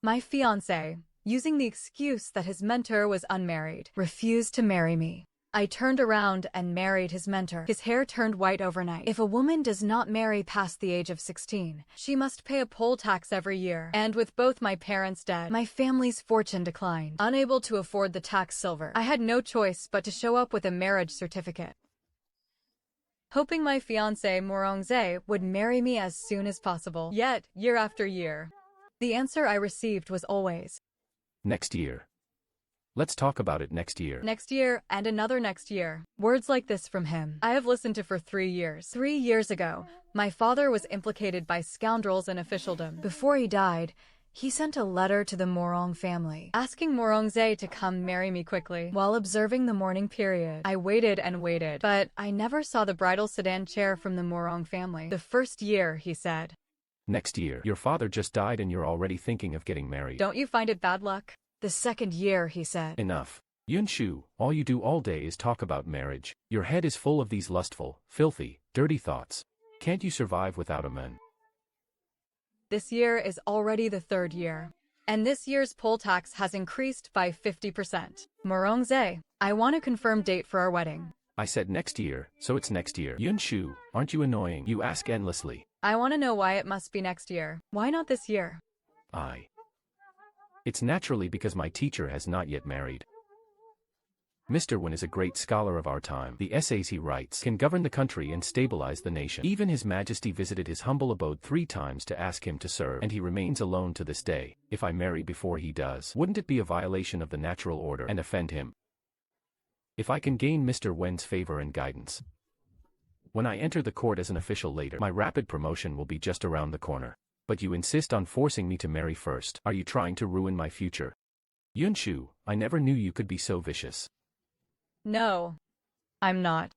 My fiancé, using the excuse that his mentor was unmarried, refused to marry me. I turned around and married his mentor. His hair turned white overnight. If a woman does not marry past the age of 16, she must pay a poll tax every year. And with both my parents dead, my family's fortune declined. Unable to afford the tax silver, I had no choice but to show up with a marriage certificate, hoping my fiancé Murong Ze would marry me as soon as possible. Yet, year after year, the answer I received was always, next year. Let's talk about it next year. Next year, and another next year. Words like this from him, I have listened to for 3 years. 3 years ago, my father was implicated by scoundrels in officialdom. Before he died, he sent a letter to the Murong family, asking Murong Ze to come marry me quickly. While observing the mourning period, I waited and waited, but I never saw the bridal sedan chair from the Murong family. The first year, he said, next year. Your father just died and you're already thinking of getting married. Don't you find it bad luck? The second year, he said, enough. Yunshu, all you do all day is talk about marriage. Your head is full of these lustful, filthy, dirty thoughts. Can't you survive without a man? This year is already the 3rd year, and this year's poll tax has increased by 50%. Murong Ze, I want a confirmed date for our wedding. I said next year, so it's next year. Yunshu, aren't you annoying? You ask endlessly. I want to know why it must be next year. Why not this year? It's naturally because my teacher has not yet married. Mr. Wen is a great scholar of our time. The essays he writes can govern the country and stabilize the nation. Even His Majesty visited his humble abode 3 times to ask him to serve, and he remains alone to this day. If I marry before he does, wouldn't it be a violation of the natural order and offend him? If I can gain Mr. Wen's favor and guidance, when I enter the court as an official later, my rapid promotion will be just around the corner. But you insist on forcing me to marry first. Are you trying to ruin my future? Yunshu, I never knew you could be so vicious. No, I'm not.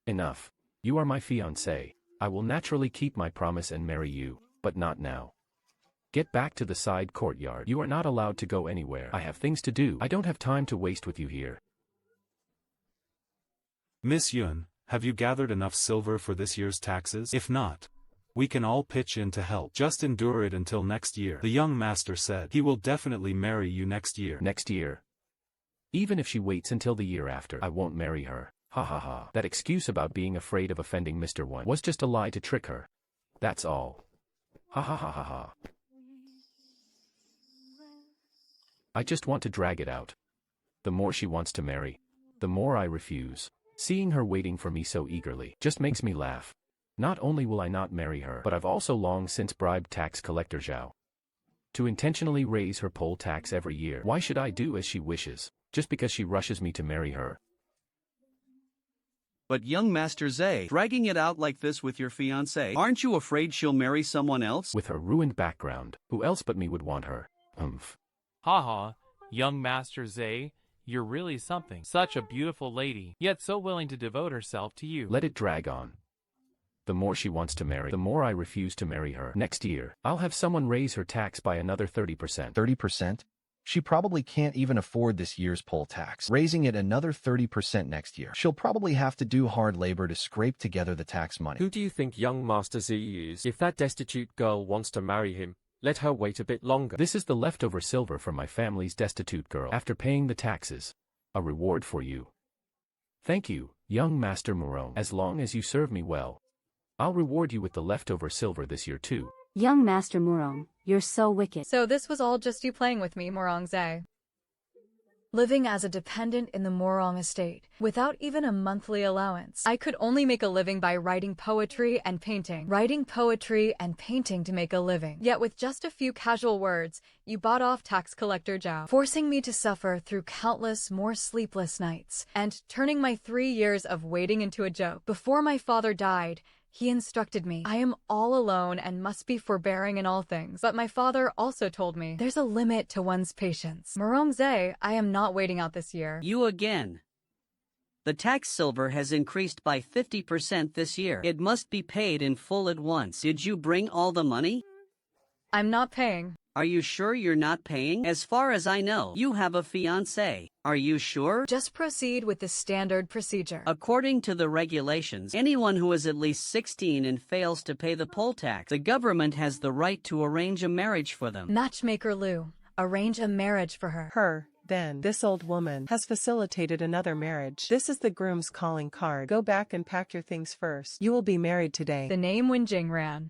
Enough. You are my fiancé. I will naturally keep my promise and marry you, but not now. Get back to the side courtyard. You are not allowed to go anywhere. I have things to do. I don't have time to waste with you here. Miss Yun, have you gathered enough silver for this year's taxes? If not, we can all pitch in to help. Just endure it until next year. The young master said he will definitely marry you next year. Next year? Even if she waits until the year after, I won't marry her. Ha ha ha. That excuse about being afraid of offending Mr. Wen was just a lie to trick her. That's all. Ha ha ha ha ha. I just want to drag it out. The more she wants to marry, the more I refuse. Seeing her waiting for me so eagerly just makes me laugh. Not only will I not marry her, but I've also long since bribed tax collector Zhao to intentionally raise her poll tax every year. Why should I do as she wishes, just because she rushes me to marry her? But young Master Ze, dragging it out like this with your fiancée, aren't you afraid she'll marry someone else? With her ruined background, who else but me would want her? Haha, young Master Ze, you're really something. Such a beautiful lady, yet so willing to devote herself to you. Let it drag on. The more she wants to marry, the more I refuse to marry her. Next year, I'll have someone raise her tax by another 30%. 30%? She probably can't even afford this year's poll tax. Raising it another 30% next year. She'll probably have to do hard labor to scrape together the tax money. Who do you think young Master Z is? If that destitute girl wants to marry him, let her wait a bit longer. This is the leftover silver from my family's destitute girl after paying the taxes. A reward for you. Thank you, young Master Murong. As long as you serve me well, I'll reward you with the leftover silver this year too. Young Master Murong, you're so wicked. So this was all just you playing with me, Murong Ze. Living as a dependent in the Murong estate, without even a monthly allowance. I could only make a living by writing poetry and painting. Writing poetry and painting to make a living. Yet with just a few casual words, you bought off tax collector Zhao, forcing me to suffer through countless more sleepless nights, and turning my 3 years of waiting into a joke. Before my father died, he instructed me, I am all alone and must be forbearing in all things. But my father also told me, there's a limit to one's patience. Murong Ze, I am not waiting out this year. You again. The tax silver has increased by 50% this year. It must be paid in full at once. Did you bring all the money? I'm not paying. Are you sure you're not paying? As far as I know, you have a fiancé. Are you sure? Just proceed with the standard procedure. According to the regulations, anyone who is at least 16 and fails to pay the poll tax, the government has the right to arrange a marriage for them. Matchmaker Lou, arrange a marriage for her. Then, this old woman has facilitated another marriage. This is the groom's calling card. Go back and pack your things first. You will be married today. The name Wen Jingran.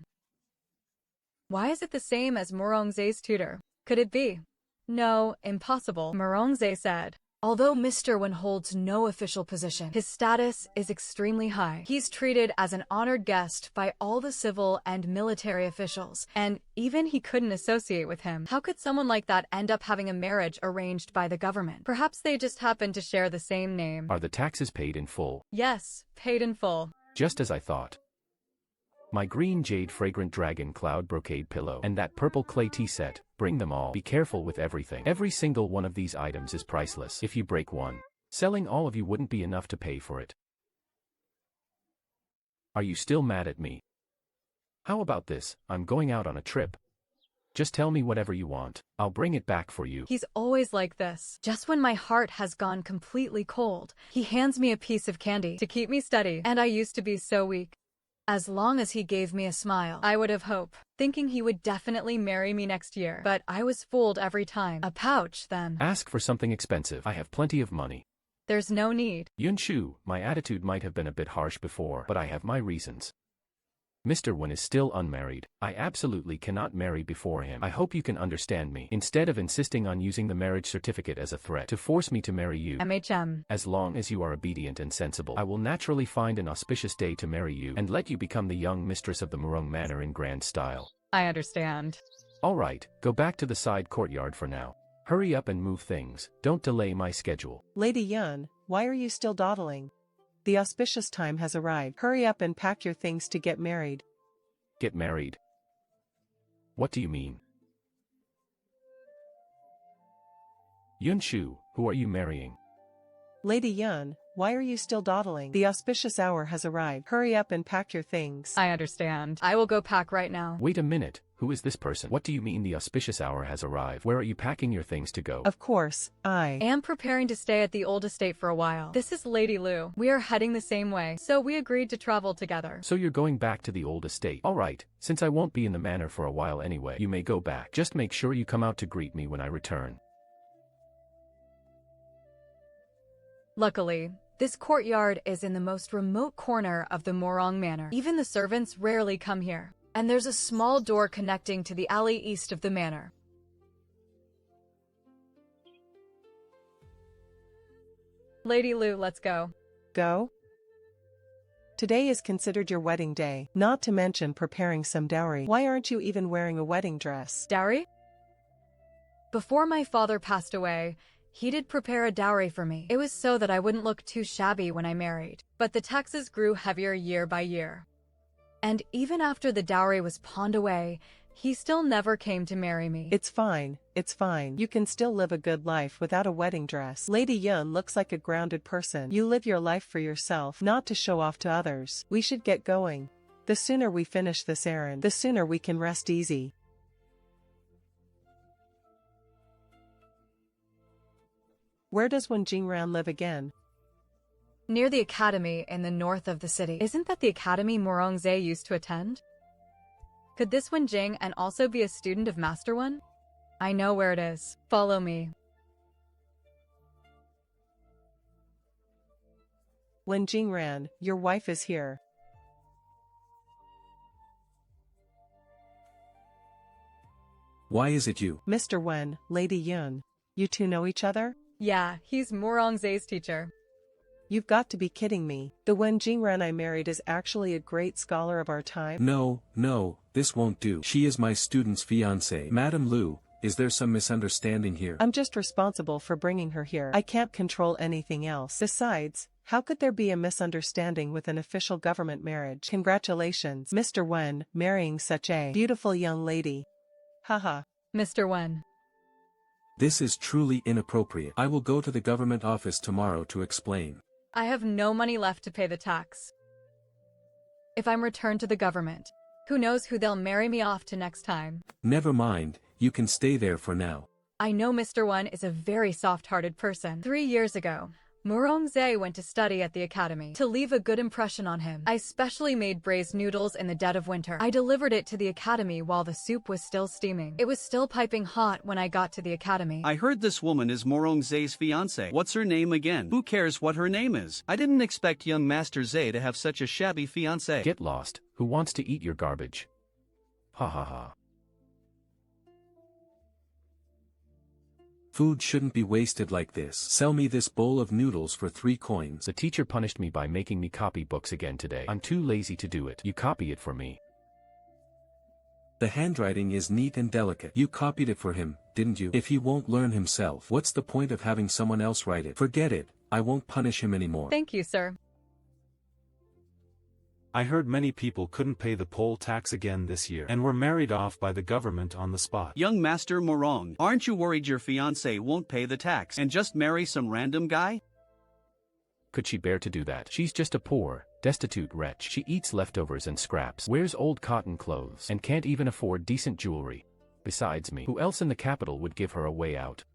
Why is it the same as Murong Ze's tutor? Could it be? No, impossible, Murong Ze said. Although Mr. Wen holds no official position, his status is extremely high. He's treated as an honored guest by all the civil and military officials, and even he couldn't associate with him. How could someone like that end up having a marriage arranged by the government? Perhaps they just happen to share the same name. Are the taxes paid in full? Yes, paid in full. Just as I thought. My green jade fragrant dragon cloud brocade pillow and that purple clay tea set, bring them all. Be careful with everything. Every single one of these items is priceless. If you break one, selling all of you wouldn't be enough to pay for it. Are you still mad at me? How about this? I'm going out on a trip. Just tell me whatever you want. I'll bring it back for you. He's always like this. Just when my heart has gone completely cold, he hands me a piece of candy to keep me steady, and I used to be so weak. As long as he gave me a smile, I would have hope, thinking he would definitely marry me next year. But I was fooled every time. A pouch, then. Ask for something expensive. I have plenty of money. There's no need. Yunshu, my attitude might have been a bit harsh before, but I have my reasons. Mr. Wen is still unmarried. I absolutely cannot marry before him. I hope you can understand me. Instead of insisting on using the marriage certificate as a threat to force me to marry you, as long as you are obedient and sensible, I will naturally find an auspicious day to marry you and let you become the young mistress of the Murong Manor in grand style. I understand. All right, go back to the side courtyard for now. Hurry up and move things. Don't delay my schedule. Lady Yun, why are you still dawdling? The auspicious time has arrived. Hurry up and pack your things to get married. Get married? What do you mean? Yunshu, who are you marrying? Lady Yun, why are you still dawdling? The auspicious hour has arrived. Hurry up and pack your things. I understand. I will go pack right now. Wait a minute. Who is this person? What do you mean the auspicious hour has arrived? Where are you packing your things to go? Of course, I am preparing to stay at the old estate for a while. This is Lady Lu. We are heading the same way, so we agreed to travel together. So you're going back to the old estate. All right, since I won't be in the manor for a while anyway, you may go back. Just make sure you come out to greet me when I return. Luckily, this courtyard is in the most remote corner of the Murong Manor. Even the servants rarely come here. And there's a small door connecting to the alley east of the manor. Lady Lu, let's go. Go? Today is considered your wedding day, not to mention preparing some dowry. Why aren't you even wearing a wedding dress? Dowry? Before my father passed away, he did prepare a dowry for me. It was so that I wouldn't look too shabby when I married. But the taxes grew heavier year by year. And even after the dowry was pawned away, he still never came to marry me. It's fine. It's fine. You can still live a good life without a wedding dress. Lady Yun looks like a grounded person. You live your life for yourself, not to show off to others. We should get going. The sooner we finish this errand, the sooner we can rest easy. Where does Wen Jingran live again? Near the academy in the north of the city. Isn't that the academy Murong Ze used to attend? Could this Wen Jing and also be a student of Master Wen? I know where it is. Follow me. Wen Jingran, your wife is here. Why is it you? Mr. Wen, Lady Yun. You two know each other? Yeah, he's Murong Ze's teacher. You've got to be kidding me. The Wen Jingran I married is actually a great scholar of our time. No, this won't do. She is my student's fiancé. Madam Lu, is there some misunderstanding here? I'm just responsible for bringing her here. I can't control anything else. Besides, how could there be a misunderstanding with an official government marriage? Congratulations, Mr. Wen, marrying such a beautiful young lady. Haha. Mr. Wen. This is truly inappropriate. I will go to the government office tomorrow to explain. I have no money left to pay the tax. If I'm returned to the government, who knows who they'll marry me off to next time? Never mind, you can stay there for now. I know Mr. Wen is a very soft-hearted person. 3 years ago, Murong Ze went to study at the academy. To leave a good impression on him, I specially made braised noodles in the dead of winter. I delivered it to the academy while the soup was still steaming. It was still piping hot when I got to the academy. I heard this woman is Murong Ze's fiancé. What's her name again? Who cares what her name is? I didn't expect young Master Ze to have such a shabby fiancé. Get lost. Who wants to eat your garbage? Ha ha ha. Food shouldn't be wasted like this. Sell me this bowl of noodles for 3 coins. The teacher punished me by making me copy books again today. I'm too lazy to do it. You copy it for me. The handwriting is neat and delicate. You copied it for him, didn't you? If he won't learn himself, what's the point of having someone else write it? Forget it. I won't punish him anymore. Thank you, sir. I heard many people couldn't pay the poll tax again this year and were married off by the government on the spot. Young Master Murong, aren't you worried your fiancé won't pay the tax and just marry some random guy? Could she bear to do that? She's just a poor, destitute wretch. She eats leftovers and scraps, wears old cotton clothes, and can't even afford decent jewelry. Besides me, who else in the capital would give her a way out?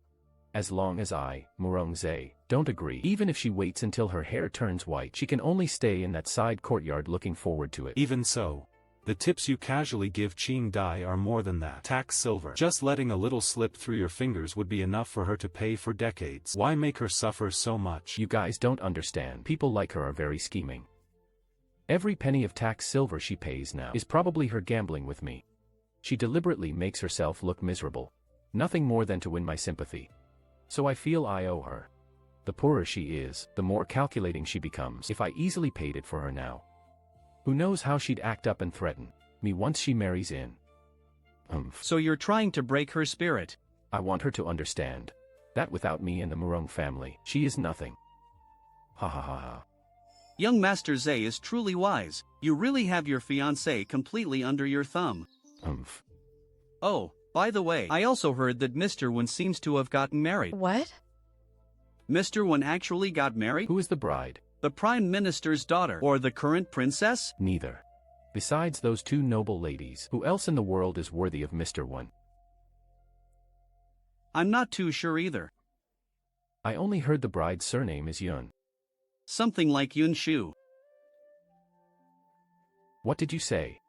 As long as I, Murong Ze, don't agree, even if she waits until her hair turns white, she can only stay in that side courtyard looking forward to it. Even so, the tips you casually give Ching Dai are more than that. Tax silver. Just letting a little slip through your fingers would be enough for her to pay for decades. Why make her suffer so much? You guys don't understand. People like her are very scheming. Every penny of tax silver she pays now is probably her gambling with me. She deliberately makes herself look miserable. Nothing more than to win my sympathy. So I feel I owe her. The poorer she is, the more calculating she becomes. If I easily paid it for her now, who knows how she'd act up and threaten me once she marries in. So you're trying to break her spirit? I want her to understand that without me and the Murong family, she is nothing. Ha ha ha ha. Young Master Ze is truly wise. You really have your fiancé completely under your thumb. Oh, by the way, I also heard that Mr. Wen seems to have gotten married. What? Mr. Wen actually got married? Who is the bride? The Prime Minister's daughter, or the current princess? Neither. Besides those 2 noble ladies, who else in the world is worthy of Mr. Wen? I'm not too sure either. I only heard the bride's surname is Yun. Something like Yun Shu. What did you say?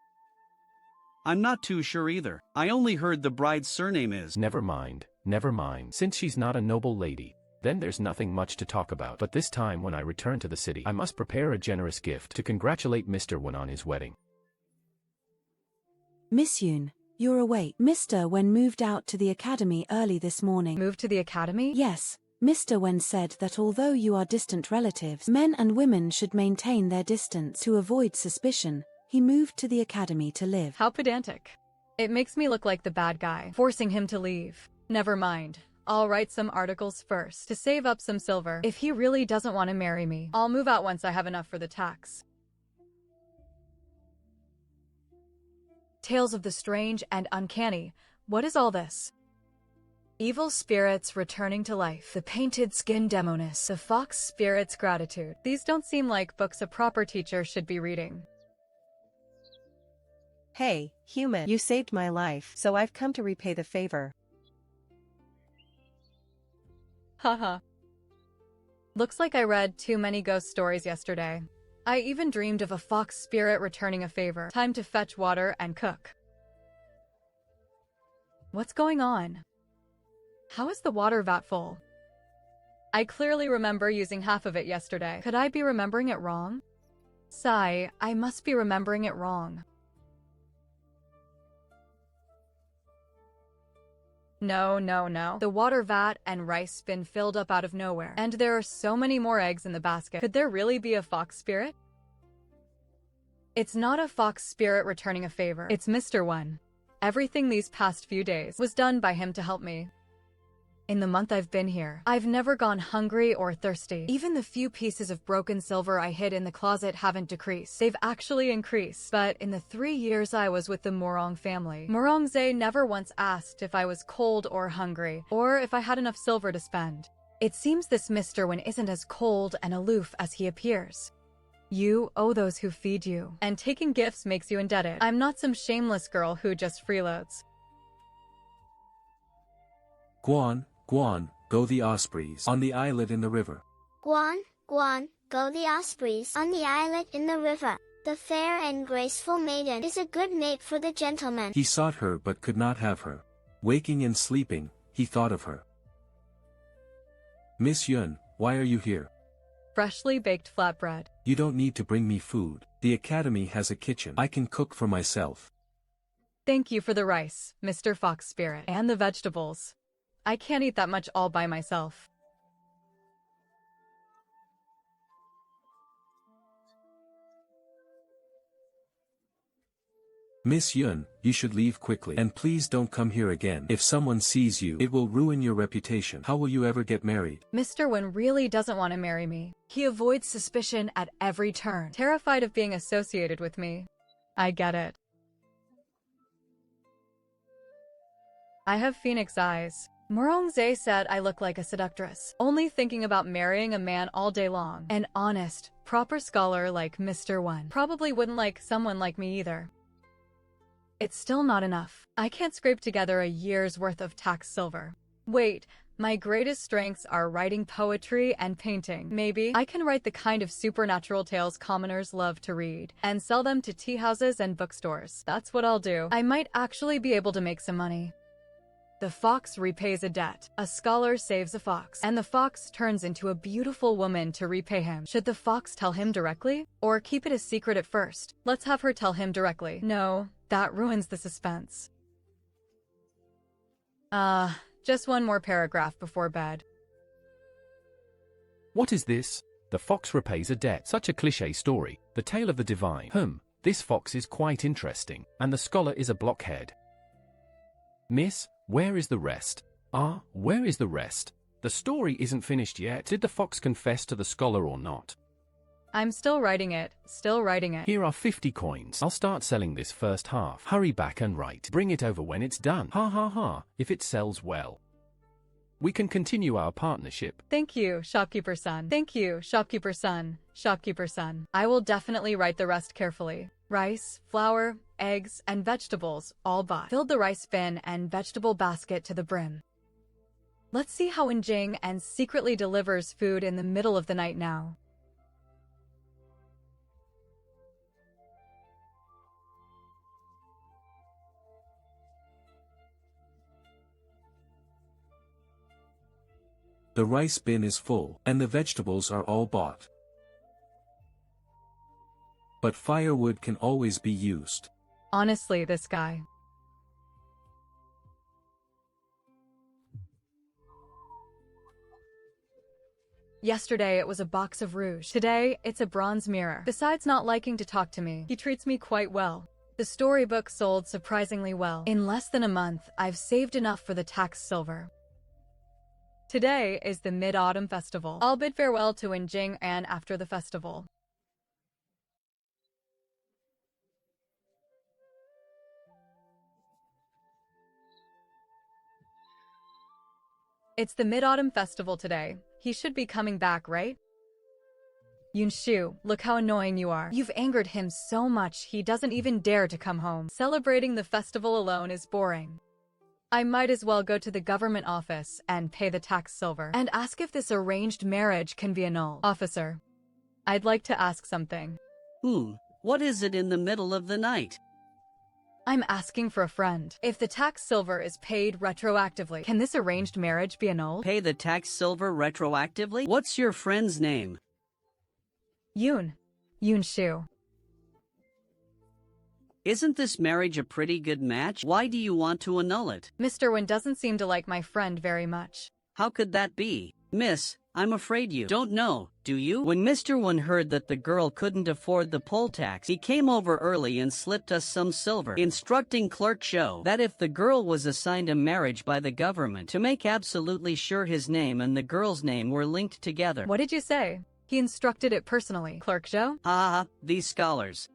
I'm not too sure either. I only heard the bride's surname is. Never mind, never mind. Since she's not a noble lady, then there's nothing much to talk about. But this time when I return to the city, I must prepare a generous gift to congratulate Mr. Wen on his wedding. Miss Yun, you're awake. Mr. Wen moved out to the academy early this morning. Moved to the academy? Yes. Mr. Wen said that although you are distant relatives, men and women should maintain their distance to avoid suspicion. He moved to the academy to live. How pedantic. It makes me look like the bad guy, forcing him to leave. Never mind. I'll write some articles first to save up some silver. If he really doesn't want to marry me, I'll move out once I have enough for the tax. Tales of the strange and uncanny. What is all this? Evil spirits returning to life. The painted skin demoness. The fox spirit's gratitude. These don't seem like books a proper teacher should be reading. Hey, human, you saved my life, so I've come to repay the favor. Haha. Looks like I read too many ghost stories yesterday. I even dreamed of a fox spirit returning a favor. Time to fetch water and cook. What's going on? How is the water vat full? I clearly remember using half of it yesterday. Could I be remembering it wrong? Sigh, I must be remembering it wrong. No. The water vat and rice bin filled up out of nowhere. And there are so many more eggs in the basket. Could there really be a fox spirit? It's not a fox spirit returning a favor. It's Mr. Wen. Everything these past few days was done by him to help me. In the month I've been here, I've never gone hungry or thirsty. Even the few pieces of broken silver I hid in the closet haven't decreased. They've actually increased. But in the 3 years I was with the Murong family, Murong Ze never once asked if I was cold or hungry, or if I had enough silver to spend. It seems this Mr. Wen isn't as cold and aloof as he appears. You owe those who feed you, and taking gifts makes you indebted. I'm not some shameless girl who just freeloads. Guan, Guan, go the ospreys on the islet in the river. Guan, Guan, go the ospreys on the islet in the river. The fair and graceful maiden is a good mate for the gentleman. He sought her but could not have her. Waking and sleeping, he thought of her. Miss Yun, why are you here? Freshly baked flatbread. You don't need to bring me food. The academy has a kitchen. I can cook for myself. Thank you for the rice, Mr. Fox Spirit, and the vegetables. I can't eat that much all by myself. Miss Yun, you should leave quickly. And please don't come here again. If someone sees you, it will ruin your reputation. How will you ever get married? Mr. Wen really doesn't want to marry me. He avoids suspicion at every turn, terrified of being associated with me. I get it. I have phoenix eyes. Murong Ze said I look like a seductress, only thinking about marrying a man all day long. An honest, proper scholar like Mr. Wen probably wouldn't like someone like me either. It's still not enough. I can't scrape together a year's worth of tax silver. Wait, my greatest strengths are writing poetry and painting. Maybe I can write the kind of supernatural tales commoners love to read and sell them to tea houses and bookstores. That's what I'll do. I might actually be able to make some money. The fox repays a debt. A scholar saves a fox, and the fox turns into a beautiful woman to repay him. Should the fox tell him directly, or keep it a secret at first? Let's have her tell him directly. No, that ruins the suspense. Just one more paragraph before bed. What is this? The fox repays a debt. Such a cliché story. The tale of the divine. This fox is quite interesting, and the scholar is a blockhead. Miss, where is the rest? Where is the rest? The story isn't finished yet. Did the fox confess to the scholar or not? I'm still writing it. Here are 50 coins. I'll start selling this first half. Hurry back and write. Bring it over when it's done. Ha ha ha, if it sells well. We can continue our partnership. Thank you, shopkeeper son. Thank you, shopkeeper son. Shopkeeper son. I will definitely write the rest carefully. Rice, flour, eggs, and vegetables, all bought. Filled the rice bin and vegetable basket to the brim. Let's see how Wen Jingran secretly delivers food in the middle of the night now. The rice bin is full, and the vegetables are all bought. But firewood can always be used. Honestly, this guy. Yesterday it was a box of rouge. Today, it's a bronze mirror. Besides not liking to talk to me, he treats me quite well. The storybook sold surprisingly well. In less than a month, I've saved enough for the tax silver. Today is the Mid-Autumn Festival. I'll bid farewell to Wen Jingran after the festival. It's the Mid-Autumn Festival today. He should be coming back, right? Yunshu, look how annoying you are. You've angered him so much he doesn't even dare to come home. Celebrating the festival alone is boring. I might as well go to the government office and pay the tax silver and ask if this arranged marriage can be annulled. Officer, I'd like to ask something. What is it in the middle of the night? I'm asking for a friend. If the tax silver is paid retroactively, can this arranged marriage be annulled? Pay the tax silver retroactively? What's your friend's name? Yunshu. Isn't this marriage a pretty good match? Why do you want to annul it? Mr. Wen doesn't seem to like my friend very much. How could that be? Miss, I'm afraid you don't know, do you? When Mr. Wen heard that the girl couldn't afford the poll tax, he came over early and slipped us some silver, instructing Clerk Zhou that if the girl was assigned a marriage by the government, to make absolutely sure his name and the girl's name were linked together. What did you say? He instructed it personally. Clerk Zhou? These scholars.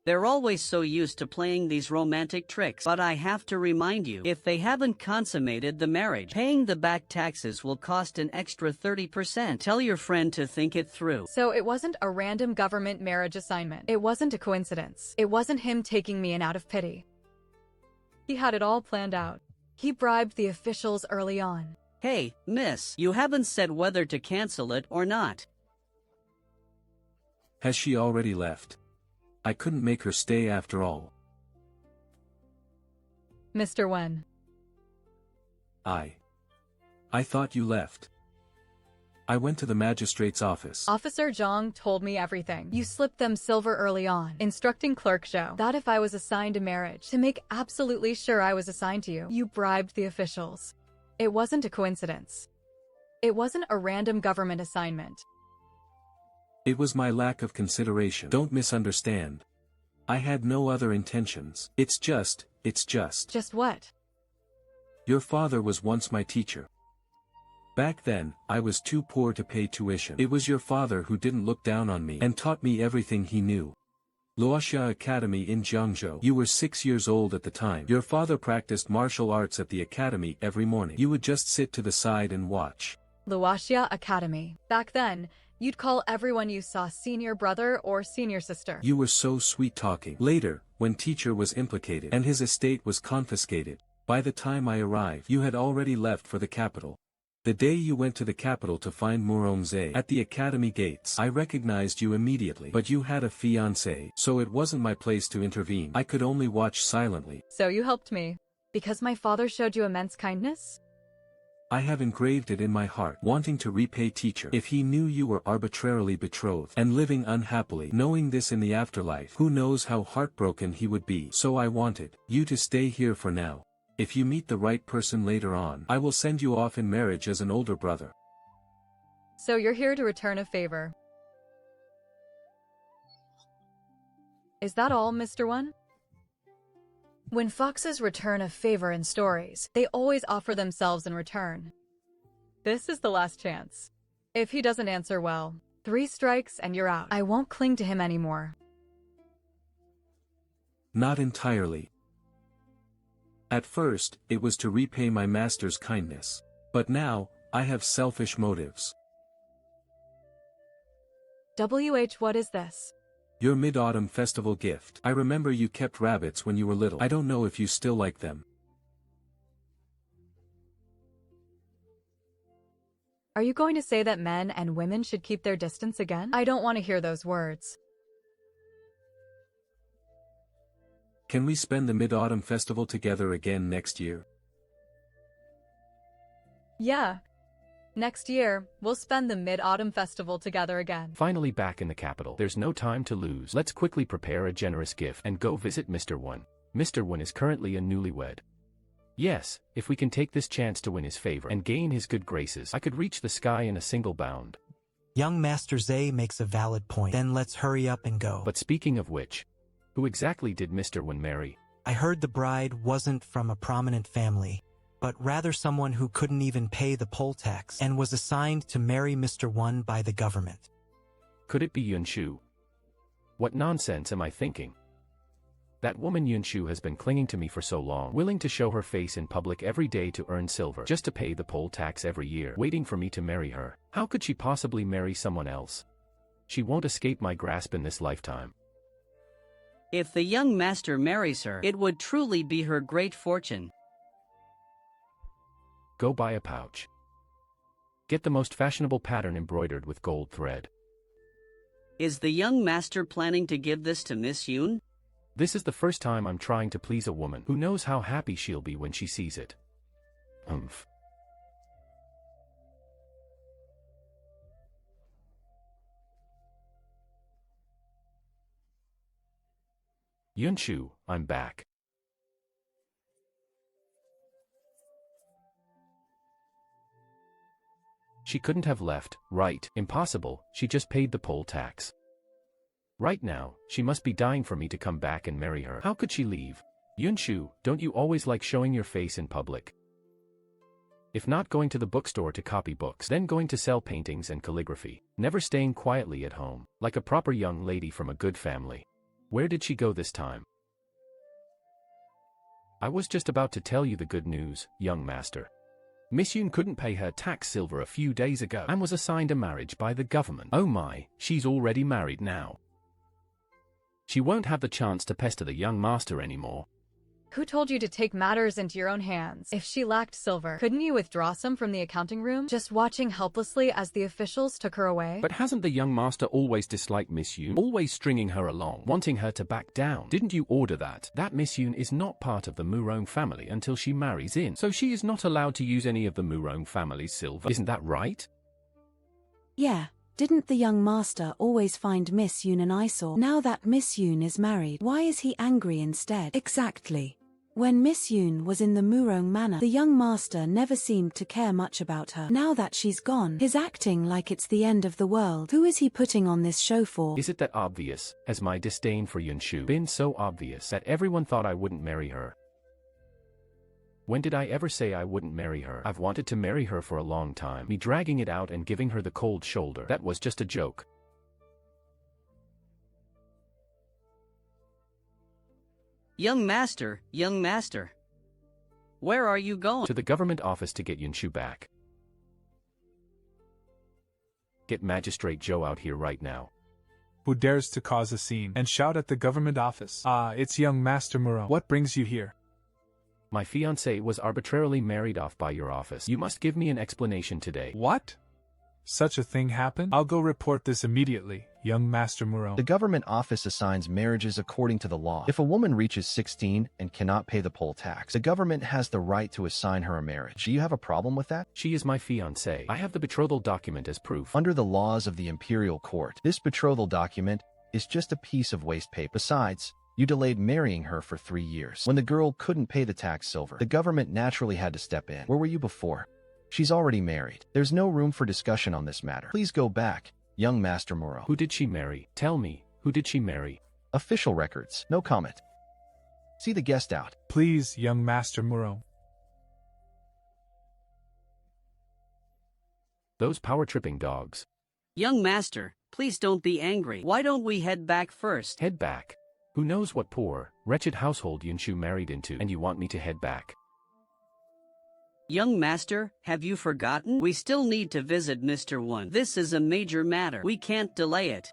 They're always so used to playing these romantic tricks. But I have to remind you, if they haven't consummated the marriage, paying the back taxes will cost an extra 30%. Tell your friend to think it through. So it wasn't a random government marriage assignment. It wasn't a coincidence. It wasn't him taking me in out of pity. He had it all planned out. He bribed the officials early on. Hey, miss, you haven't said whether to cancel it or not. Has she already left? I couldn't make her stay after all. Mr. Wen. I thought you left. I went to the magistrate's office. Officer Zhang told me everything. You slipped them silver early on, instructing Clerk Zhou that if I was assigned a marriage, to make absolutely sure I was assigned to you, you bribed the officials. It wasn't a coincidence. It wasn't a random government assignment. It was my lack of consideration. Don't misunderstand. I had no other intentions. It's just. Just what? Your father was once my teacher. Back then, I was too poor to pay tuition. It was your father who didn't look down on me and taught me everything he knew. Luoxia Academy in Jiangzhou. You were 6 years old at the time. Your father practiced martial arts at the academy every morning. You would just sit to the side and watch. Luoxia Academy. Back then, you'd call everyone you saw senior brother or senior sister. You were so sweet-talking. Later, when teacher was implicated and his estate was confiscated, by the time I arrived, you had already left for the capital. The day you went to the capital to find Murong Ze at the academy gates, I recognized you immediately. But you had a fiancé, so it wasn't my place to intervene. I could only watch silently. So you helped me. Because my father showed you immense kindness? I have engraved it in my heart, wanting to repay teacher. If he knew you were arbitrarily betrothed and living unhappily, knowing this in the afterlife, who knows how heartbroken he would be. So I wanted you to stay here for now. If you meet the right person later on, I will send you off in marriage as an older brother. So you're here to return a favor. Is that all, Mr. Wen? When foxes return a favor in stories, they always offer themselves in return. This is the last chance. If he doesn't answer well, 3 strikes and you're out. I won't cling to him anymore. Not entirely. At first, it was to repay my master's kindness. But now, I have selfish motives. What is this? Your Mid-Autumn Festival gift. I remember you kept rabbits when you were little. I don't know if you still like them. Are you going to say that men and women should keep their distance again? I don't want to hear those words. Can we spend the Mid-Autumn Festival together again next year? Yeah. Next year, we'll spend the Mid-Autumn Festival together again. Finally back in the capital. There's no time to lose. Let's quickly prepare a generous gift and go visit Mr. Wen. Mr. Wen is currently a newlywed. Yes, if we can take this chance to win his favor and gain his good graces, I could reach the sky in a single bound. Young Master Ze makes a valid point. Then let's hurry up and go. But speaking of which, who exactly did Mr. Wen marry? I heard the bride wasn't from a prominent family, but rather someone who couldn't even pay the poll tax and was assigned to marry Mr. Wen by the government. Could it be Yunshu? What nonsense am I thinking? That woman Yunshu has been clinging to me for so long, willing to show her face in public every day to earn silver, just to pay the poll tax every year, waiting for me to marry her. How could she possibly marry someone else? She won't escape my grasp in this lifetime. If the young master marries her, it would truly be her great fortune. Go buy a pouch. Get the most fashionable pattern embroidered with gold thread. Is the young master planning to give this to Miss Yun? This is the first time I'm trying to please a woman who knows how happy she'll be when she sees it. Humph. Yunshu, I'm back. She couldn't have left, right? Impossible, she just paid the poll tax. Right now, she must be dying for me to come back and marry her. How could she leave? Yunshu, don't you always like showing your face in public? If not going to the bookstore to copy books, then going to sell paintings and calligraphy. Never staying quietly at home, like a proper young lady from a good family. Where did she go this time? I was just about to tell you the good news, young master. Miss Yun couldn't pay her tax silver a few days ago and was assigned a marriage by the government. Oh my, she's already married now. She won't have the chance to pester the young master anymore. Who told you to take matters into your own hands? If she lacked silver, couldn't you withdraw some from the accounting room, just watching helplessly as the officials took her away? But hasn't the young master always disliked Miss Yoon, always stringing her along, wanting her to back down? Didn't you order that? That Miss Yoon is not part of the Murong family until she marries in, so she is not allowed to use any of the Murong family's silver. Isn't that right? Yeah. Didn't the young master always find Miss Yoon an eyesore? Now that Miss Yoon is married, why is he angry instead? Exactly. When Miss Yoon was in the Murong manor, the young master never seemed to care much about her. Now that she's gone, he's acting like it's the end of the world. Who is he putting on this show for? Is it that obvious? Has my disdain for Yunshu been so obvious that everyone thought I wouldn't marry her? When did I ever say I wouldn't marry her? I've wanted to marry her for a long time. Me dragging it out and giving her the cold shoulder, that was just a joke. Young master, where are you going? To the government office to get Yunshu back. Get Magistrate Joe out here right now. Who dares to cause a scene and shout at the government office? Ah, it's young Master Murong. What brings you here? My fiancé was arbitrarily married off by your office. You must give me an explanation today. What? Such a thing happened? I'll go report this immediately, young Master Murong. The government office assigns marriages according to the law. If a woman reaches 16 and cannot pay the poll tax, the government has the right to assign her a marriage. Do you have a problem with that? She is my fiancé. I have the betrothal document as proof. Under the laws of the imperial court, this betrothal document is just a piece of waste paper. Besides, you delayed marrying her for 3 years. When the girl couldn't pay the tax silver, the government naturally had to step in. Where were you before? She's already married. There's no room for discussion on this matter. Please go back, young Master Murong. Who did she marry? Tell me, who did she marry? Official records. No comment. See the guest out. Please, young Master Murong. Those power-tripping dogs. Young master, please don't be angry. Why don't we head back first? Head back? Who knows what poor, wretched household Yunshu married into, and you want me to head back? Young master, have you forgotten? We still need to visit Mr. Wen. This is a major matter. We can't delay it.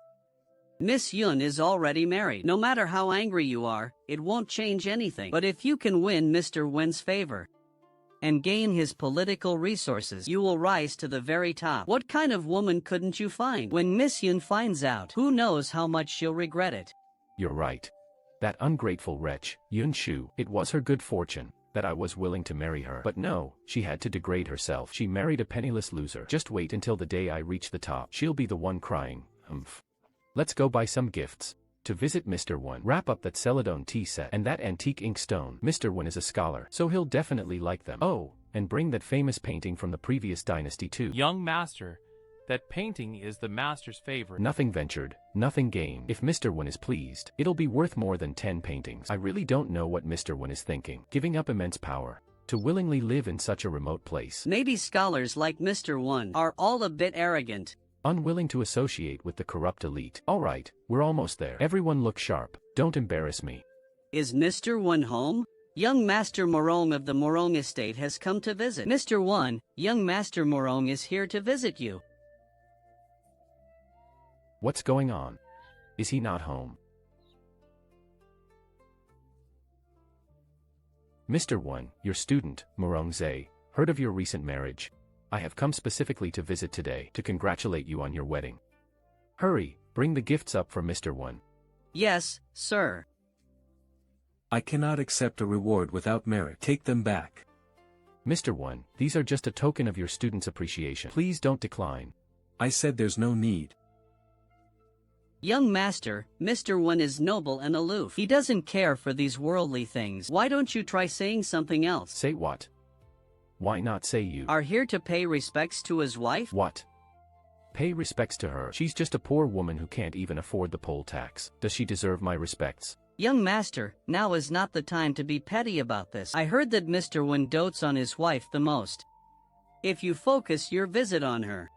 Miss Yoon is already married. No matter how angry you are, it won't change anything. But if you can win Mr. Wen's favor and gain his political resources, you will rise to the very top. What kind of woman couldn't you find? When Miss Yoon finds out, who knows how much she'll regret it. You're right. That ungrateful wretch, Yunshu, it was her good fortune that I was willing to marry her. But no, she had to degrade herself. She married a penniless loser. Just wait until the day I reach the top. She'll be the one crying. Let's go buy some gifts. To visit Mr. Wen. Wrap up that celadone tea set and that antique inkstone. Mr. Wen is a scholar, so he'll definitely like them. Oh, and bring that famous painting from the previous dynasty too. Young master, that painting is the master's favorite. Nothing ventured, nothing gained. If Mr. Wen is pleased, it'll be worth more than 10 paintings. I really don't know what Mr. Wen is thinking. Giving up immense power to willingly live in such a remote place. Maybe scholars like Mr. Wen are all a bit arrogant. Unwilling to associate with the corrupt elite. Alright, we're almost there. Everyone look sharp. Don't embarrass me. Is Mr. Wen home? Young Master Murong of the Murong estate has come to visit. Mr. Wen, young Master Murong is here to visit you. What's going on? Is he not home? Mr. Wen, your student, Murong Ze, heard of your recent marriage. I have come specifically to visit today to congratulate you on your wedding. Hurry, bring the gifts up for Mr. Wen. Yes, sir. I cannot accept a reward without merit. Take them back. Mr. Wen, these are just a token of your student's appreciation. Please don't decline. I said there's no need. Young master, Mr. Wen is noble and aloof. He doesn't care for these worldly things. Why don't you try saying something else? Say what? Why not say you are here to pay respects to his wife? What? Pay respects to her? She's just a poor woman who can't even afford the poll tax. Does she deserve my respects? Young master, now is not the time to be petty about this. I heard that Mr. Wen dotes on his wife the most. If you focus your visit on her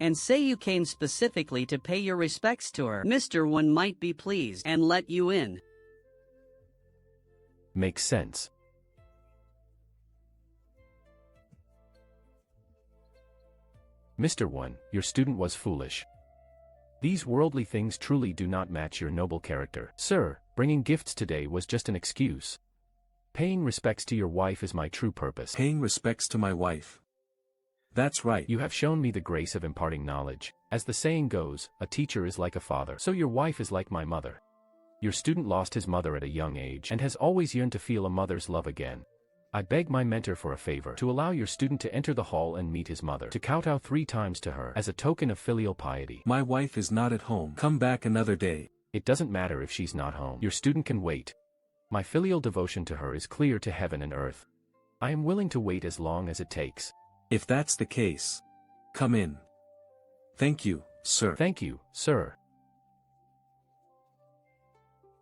and say you came specifically to pay your respects to her, Mr. Wen might be pleased and let you in. Makes sense. Mr. Wen, your student was foolish. These worldly things truly do not match your noble character. Sir, bringing gifts today was just an excuse. Paying respects to your wife is my true purpose. Paying respects to my wife. That's right. You have shown me the grace of imparting knowledge. As the saying goes, a teacher is like a father. So your wife is like my mother. Your student lost his mother at a young age and has always yearned to feel a mother's love again. I beg my mentor for a favor to allow your student to enter the hall and meet his mother, to kowtow 3 times to her as a token of filial piety. My wife is not at home. Come back another day. It doesn't matter if she's not home. Your student can wait. My filial devotion to her is clear to heaven and earth. I am willing to wait as long as it takes. If that's the case, come in. Thank you, sir. Thank you, sir.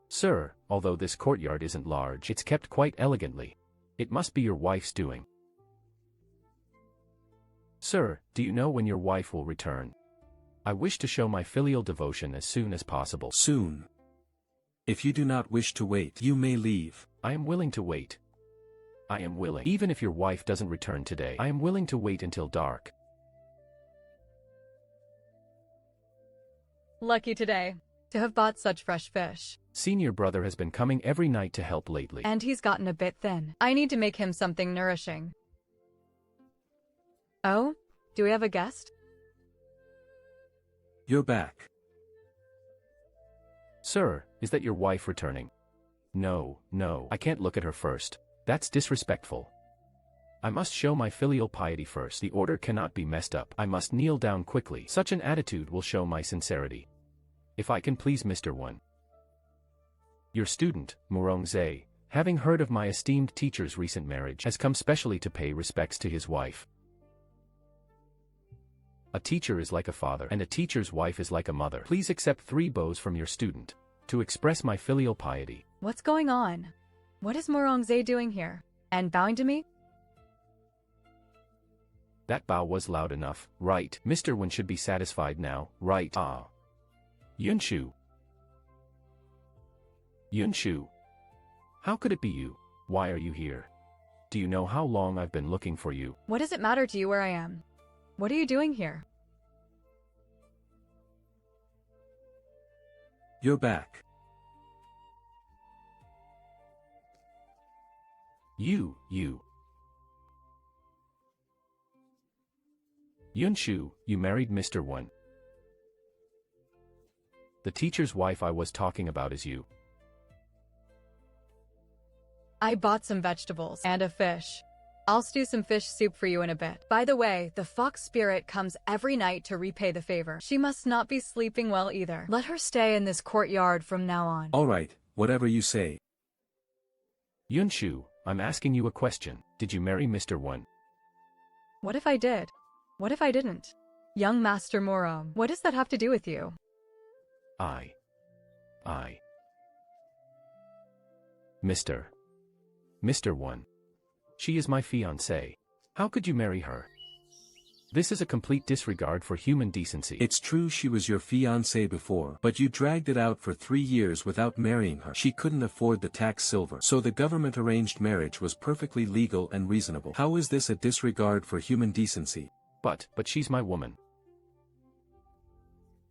Sir, although this courtyard isn't large, it's kept quite elegantly. It must be your wife's doing. Sir, do you know when your wife will return? I wish to show my filial devotion as soon as possible. Soon. If you do not wish to wait, you may leave. I am willing to wait. I am willing. Even if your wife doesn't return today, I am willing to wait until dark. Lucky today to have bought such fresh fish. Senior brother has been coming every night to help lately. And he's gotten a bit thin. I need to make him something nourishing. Oh, do we have a guest? You're back. Sir, is that your wife returning? No, I can't look at her first. That's disrespectful. I must show my filial piety first. The order cannot be messed up. I must kneel down quickly. Such an attitude will show my sincerity. If I can please Mr. Wen. Your student, Murong Ze, having heard of my esteemed teacher's recent marriage, has come specially to pay respects to his wife. A teacher is like a father, and a teacher's wife is like a mother. Please accept 3 bows from your student, to express my filial piety. What's going on? What is Murong Ze doing here? And bowing to me? That bow was loud enough, right? Mr. Wen should be satisfied now, right? Ah. Yunshu. Yunshu. How could it be you? Why are you here? Do you know how long I've been looking for you? What does it matter to you where I am? What are you doing here? You're back. You. Yunshu, you married Mr. Wen. The teacher's wife I was talking about is you. I bought some vegetables and a fish. I'll stew some fish soup for you in a bit. By the way, the fox spirit comes every night to repay the favor. She must not be sleeping well either. Let her stay in this courtyard from now on. All right, whatever you say. Yunshu, I'm asking you a question. Did you marry Mr. Wen? What if I did? What if I didn't? Young Master Murong, what does that have to do with you? I. Mr. Wen. She is my fiancé. How could you marry her? This is a complete disregard for human decency. It's true she was your fiancée before, but you dragged it out for 3 years without marrying her. She couldn't afford the tax silver, so the government-arranged marriage was perfectly legal and reasonable. How is this a disregard for human decency? But she's my woman.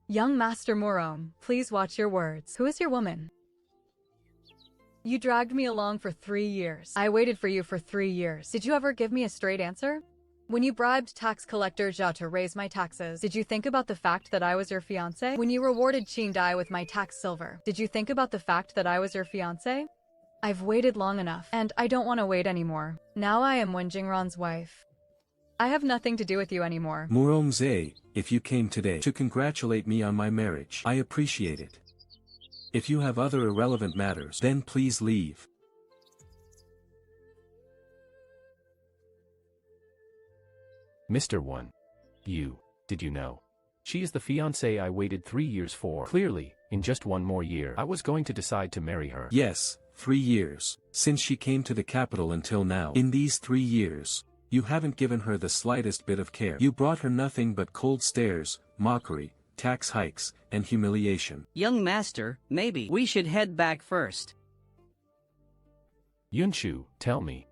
Young Master Murong, please watch your words. Who is your woman? You dragged me along for 3 years. I waited for you for 3 years. Did you ever give me a straight answer? When you bribed tax collector Zhao to raise my taxes, did you think about the fact that I was your fiancé? When you rewarded Qing Dai with my tax silver, did you think about the fact that I was your fiancé? I've waited long enough, and I don't want to wait anymore. Now I am Wen Jingran's wife. I have nothing to do with you anymore. Murong Ze, if you came today to congratulate me on my marriage, I appreciate it. If you have other irrelevant matters, then please leave. Mr. Wen. Did you know? She is the fiancée I waited 3 years for. Clearly, in just 1 more year, I was going to decide to marry her. Yes, 3 years, since she came to the capital until now. In these 3 years, you haven't given her the slightest bit of care. You brought her nothing but cold stares, mockery, tax hikes, and humiliation. Young master, maybe we should head back first. Yunshu, tell me.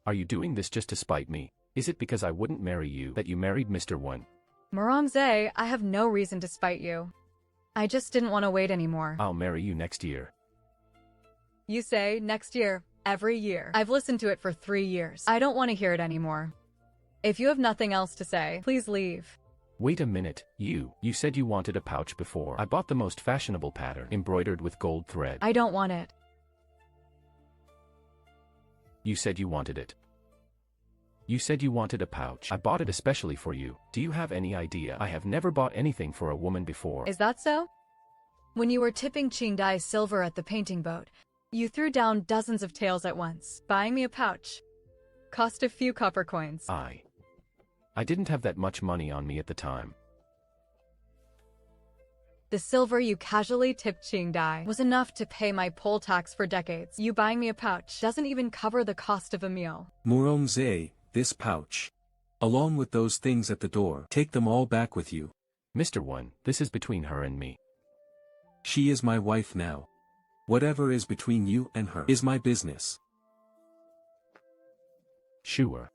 Are you doing this just to spite me? Is it because I wouldn't marry you that you married Mr. Wen? Murong Ze, I have no reason to spite you. I just didn't want to wait anymore. I'll marry you next year. You say next year. every year. I've listened to it for 3 years. I don't want to hear it anymore. If you have nothing else to say, please leave. Wait a minute, you said you wanted a pouch before. I bought the most fashionable pattern, embroidered with gold thread. I don't want it. You said you wanted it. You said you wanted a pouch. I bought it especially for you. Do you have any idea? I have never bought anything for a woman before. Is that so? When you were tipping Qingdai silver at the painting boat, you threw down dozens of taels at once, buying me a pouch. Cost a few copper coins. I didn't have that much money on me at the time. The silver you casually tipped Qingdai was enough to pay my poll tax for decades. You buying me a pouch doesn't even cover the cost of a meal. Murong Ze, this pouch. Along with those things at the door, take them all back with you. Mr. Wen, this is between her and me. She is my wife now. Whatever is between you and her is my business. Sure.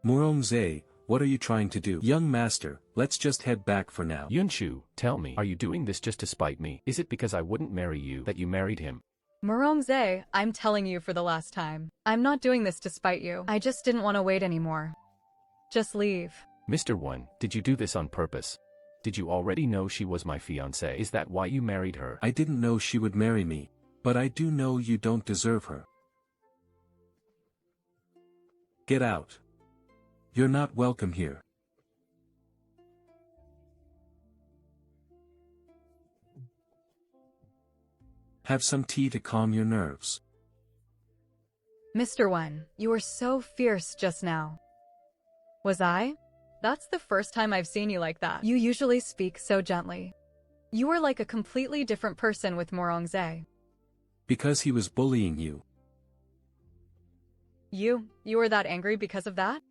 Murong Ze, what are you trying to do? Young master, let's just head back for now. Yunshu, tell me, are you doing this just to spite me? Is it because I wouldn't marry you that you married him? Murong Ze, I'm telling you for the last time. I'm not doing this to spite you. I just didn't want to wait anymore. Just leave. Mr. Wen, did you do this on purpose? Did you already know she was my fiancé? Is that why you married her? I didn't know she would marry me, but I do know you don't deserve her. Get out. You're not welcome here. Have some tea to calm your nerves. Mr. Wen, you were so fierce just now. Was I? That's the first time I've seen you like that. You usually speak so gently. You were like a completely different person with Murong Ze. Because he was bullying you. You were that angry because of that?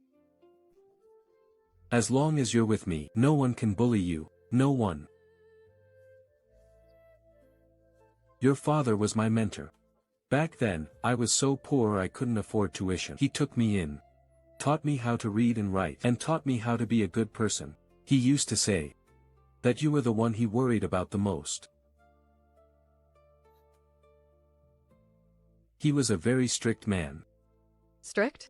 As long as you're with me, no one can bully you, no one. Your father was my mentor. Back then, I was so poor I couldn't afford tuition. He took me in, taught me how to read and write, and taught me how to be a good person. He used to say that you were the one he worried about the most. He was a very strict man. Strict?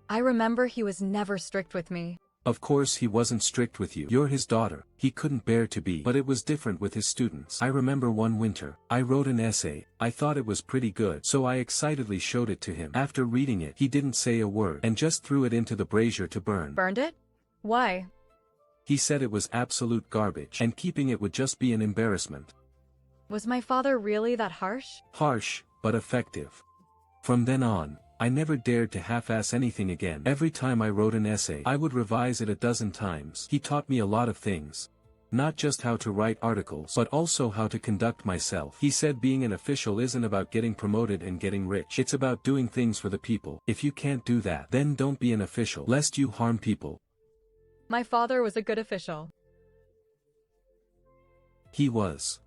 I remember he was never strict with me. Of course he wasn't strict with you. You're his daughter. He couldn't bear to be. But it was different with his students. I remember one winter, I wrote an essay. I thought it was pretty good, so I excitedly showed it to him. After reading it, he didn't say a word and just threw it into the brazier to burn. Burned it? Why? He said it was absolute garbage, and keeping it would just be an embarrassment. Was my father really that harsh? Harsh, but effective. From then on, I never dared to half-ass anything again. Every time I wrote an essay, I would revise it a dozen times. He taught me a lot of things. Not just how to write articles, but also how to conduct myself. He said being an official isn't about getting promoted and getting rich. It's about doing things for the people. If you can't do that, then don't be an official, lest you harm people. My father was a good official. He was.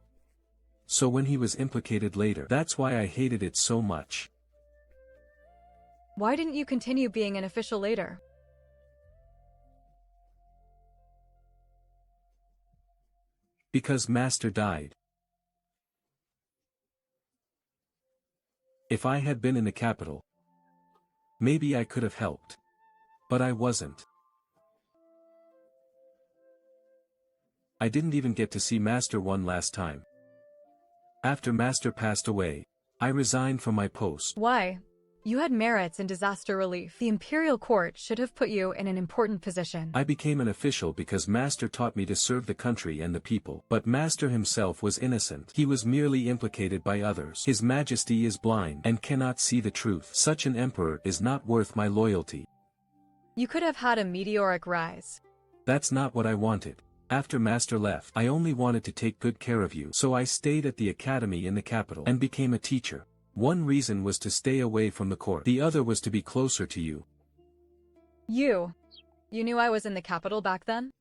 So when he was implicated later, that's why I hated it so much. Why didn't you continue being an official later? Because Master died. If I had been in the capital, maybe I could have helped. But I wasn't. I didn't even get to see Master one last time. After Master passed away, I resigned from my post. Why? You had merits in disaster relief. The imperial court should have put you in an important position. I became an official because Master taught me to serve the country and the people. But Master himself was innocent. He was merely implicated by others. His Majesty is blind and cannot see the truth. Such an emperor is not worth my loyalty. You could have had a meteoric rise. That's not what I wanted. After Master left, I only wanted to take good care of you. So I stayed at the academy in the capital and became a teacher. One reason was to stay away from the court. The other was to be closer to you. You knew I was in the capital back then?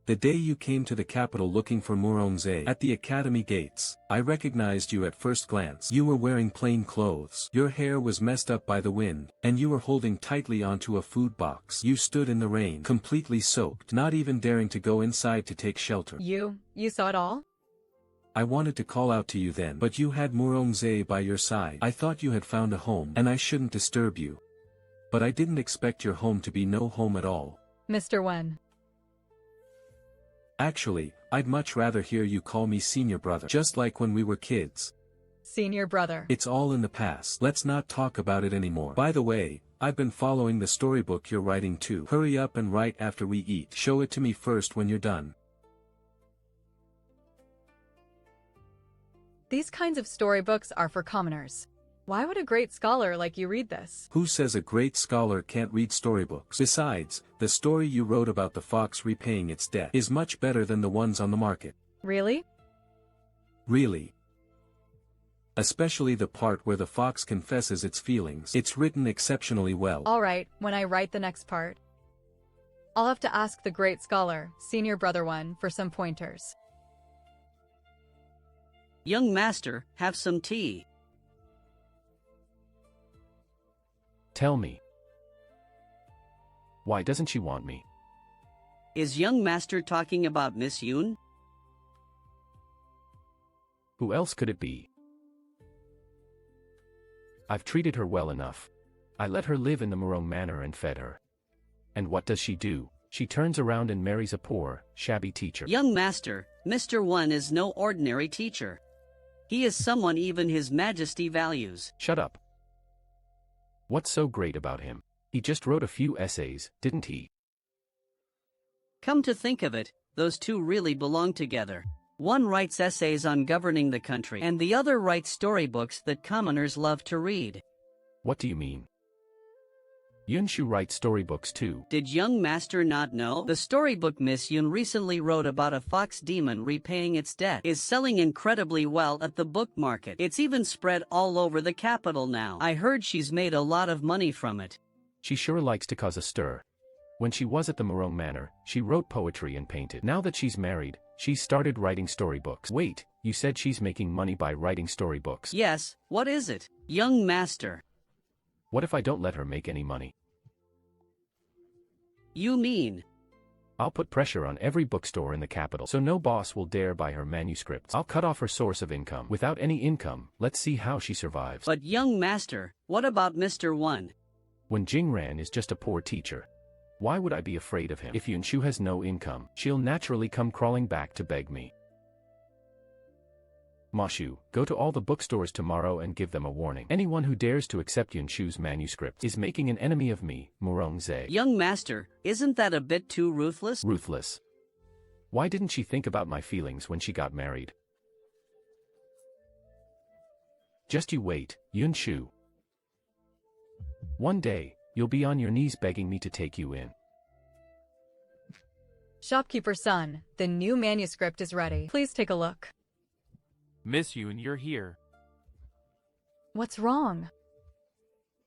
The day you came to the capital looking for Murong Ze at the academy gates, I recognized you at first glance. You were wearing plain clothes. Your hair was messed up by the wind, and you were holding tightly onto a food box. You stood in the rain, completely soaked, not even daring to go inside to take shelter. You saw it all? I wanted to call out to you then, but you had Murong Ze by your side. I thought you had found a home, and I shouldn't disturb you. But I didn't expect your home to be no home at all. Mr. Wen. Actually, I'd much rather hear you call me senior brother, just like when we were kids. Senior brother. It's all in the past. Let's not talk about it anymore. By the way, I've been following the storybook you're writing too. Hurry up and write after we eat. Show it to me first when you're done. These kinds of storybooks are for commoners. Why would a great scholar like you read this? Who says a great scholar can't read storybooks? Besides, the story you wrote about the fox repaying its debt is much better than the ones on the market. Really? Really. Especially the part where the fox confesses its feelings. It's written exceptionally well. Alright, when I write the next part, I'll have to ask the great scholar, senior brother one, for some pointers. Young master, have some tea. Tell me. Why doesn't she want me? Is young master talking about Miss Yoon? Who else could it be? I've treated her well enough. I let her live in the Murong manor and fed her. And what does she do? She turns around and marries a poor, shabby teacher. Young master, Mr. Wen is no ordinary teacher. He is someone even His Majesty values. Shut up. What's so great about him? He just wrote a few essays, didn't he? Come to think of it, those two really belong together. One writes essays on governing the country, and the other writes storybooks that commoners love to read. What do you mean? Yunshu writes storybooks too. Did young master not know? The storybook Miss Yoon recently wrote about a fox demon repaying its debt is selling incredibly well at the book market. It's even spread all over the capital now. I heard she's made a lot of money from it. She sure likes to cause a stir. When she was at the Murong manor, she wrote poetry and painted. Now that she's married, she's started writing storybooks. Wait, you said she's making money by writing storybooks? Yes, what is it, young master? What if I don't let her make any money? You mean? I'll put pressure on every bookstore in the capital so no boss will dare buy her manuscripts. I'll cut off her source of income. Without any income, let's see how she survives. But young master, what about Mr. Wen? Wen Jingran is just a poor teacher. Why would I be afraid of him? If Yunshu has no income, she'll naturally come crawling back to beg me. Mashu, go to all the bookstores tomorrow and give them a warning. Anyone who dares to accept Yunshu's manuscript is making an enemy of me, Murong Ze. Young master, isn't that a bit too ruthless? Ruthless. Why didn't she think about my feelings when she got married? Just you wait, Yunshu. One day, you'll be on your knees begging me to take you in. Shopkeeper son, the new manuscript is ready. Please take a look. Miss Yoon, you're here. What's wrong?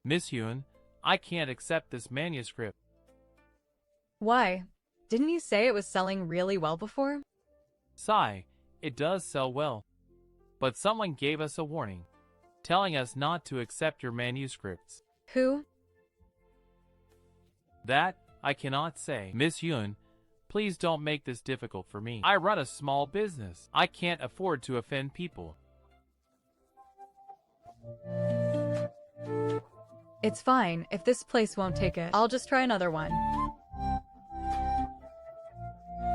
Miss Yoon, I can't accept this manuscript. Why? Didn't you say it was selling really well before? Sigh, it does sell well. But someone gave us a warning, telling us not to accept your manuscripts. Who? That, I cannot say. Miss Yoon, please don't make this difficult for me. I run a small business. I can't afford to offend people. It's fine, if this place won't take it. I'll just try another one.